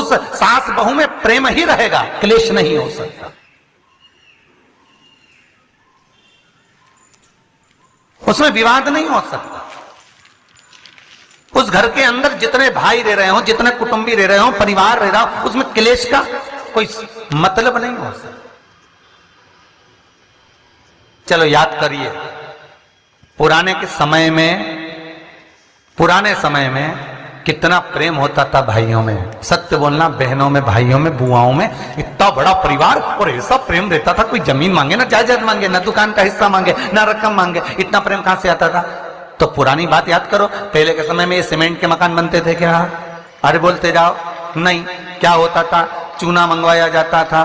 उस सास बहू में प्रेम ही रहेगा, क्लेश नहीं हो सकता। उसमें विवाद नहीं हो सकता। उस घर के अंदर जितने भाई रह रहे हो, जितने कुटुंबी रह रहे हो, परिवार रह रहा हो, उसमें क्लेश का कोई मतलब नहीं हो सकता। चलो याद करिए, पुराने समय में कितना प्रेम होता था भाइयों में। सत्य बोलना, बहनों में, भाइयों में, बुआओं में इतना बड़ा परिवार और ऐसा प्रेम रहता था। कोई जमीन मांगे ना जायदाद मांगे, ना दुकान का हिस्सा मांगे, ना रकम मांगे, इतना प्रेम कहां से आता था। तो पुरानी बात याद करो, पहले के समय में ये सीमेंट के मकान बनते थे क्या? अरे बोलते जाओ। नहीं, क्या होता था? चूना मंगवाया जाता था,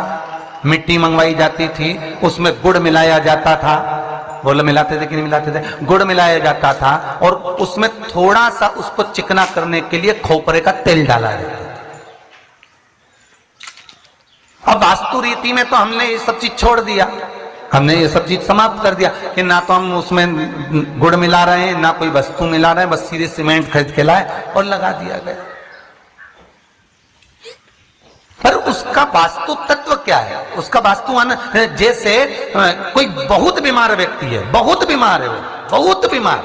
मिट्टी मंगवाई जाती थी, उसमें गुड़ मिलाया जाता था। बोलो मिलाते थे कि नहीं मिलाते थे? गुड़ मिलाया जाता था और उसमें थोड़ा सा उसको चिकना करने के लिए खोपरे का तेल डाला जाता था। अब वास्तु रीति में तो हमने ये सब चीज छोड़ दिया, हमने ये सब चीज समाप्त कर दिया कि ना तो हम उसमें गुड़ मिला रहे हैं, ना कोई वस्तु मिला रहे हैं, बस सीधे सीमेंट खरीद के लाए और लगा दिया गया। पर उसका वास्तु तत्व क्या है? उसका वास्तु जैसे कोई बहुत बीमार व्यक्ति है, बहुत बीमार है वो, बहुत बीमार,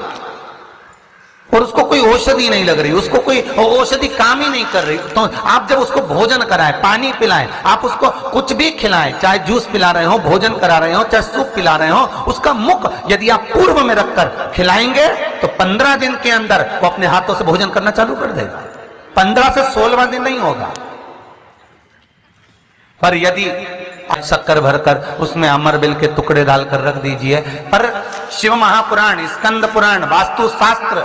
और उसको कोई औषधि नहीं लग रही, उसको कोई औषधि काम ही नहीं कर रही, तो आप जब उसको भोजन कराएं, पानी पिलाएं, आप उसको कुछ भी खिलाएं, चाहे जूस पिला रहे हो, भोजन करा रहे हो, चाहे सूप पिला रहे हो, उसका मुख यदि आप पूर्व में रखकर खिलाएंगे तो 15 दिन के अंदर वो अपने हाथों से भोजन करना चालू कर देगा। 15 से 16वां दिन नहीं होगा। पर यदि शक्कर भरकर उसमें अमरबिल के टुकड़े डालकर रख दीजिए। पर शिव महापुराण, स्कंद पुराण, वास्तु शास्त्र,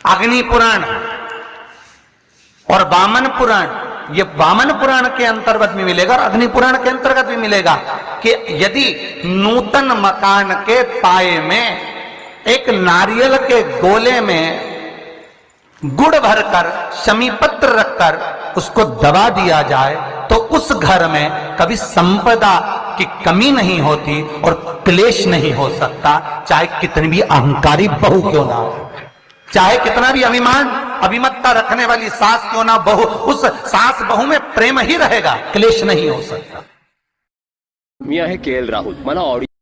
अग्नि पुराण और वामन पुराण, ये वामन पुराण के अंतर्गत भी मिलेगा और अग्नि पुराण के अंतर्गत भी मिलेगा कि यदि नूतन मकान के पाए में एक नारियल के गोले में गुड़ भरकर, शमी पत्र रखकर उसको दबा दिया जाए तो उस घर में कभी संपदा की कमी नहीं होती और क्लेश नहीं हो सकता। चाहे कितनी भी अहंकारी बहू क्यों ना हो, चाहे कितना भी अभिमान, अभिमत्ता रखने वाली सास क्यों ना बहू, उस सास बहू में प्रेम ही रहेगा, क्लेश नहीं हो सकता। मी आहे KL राहुल। मला ऑडिओ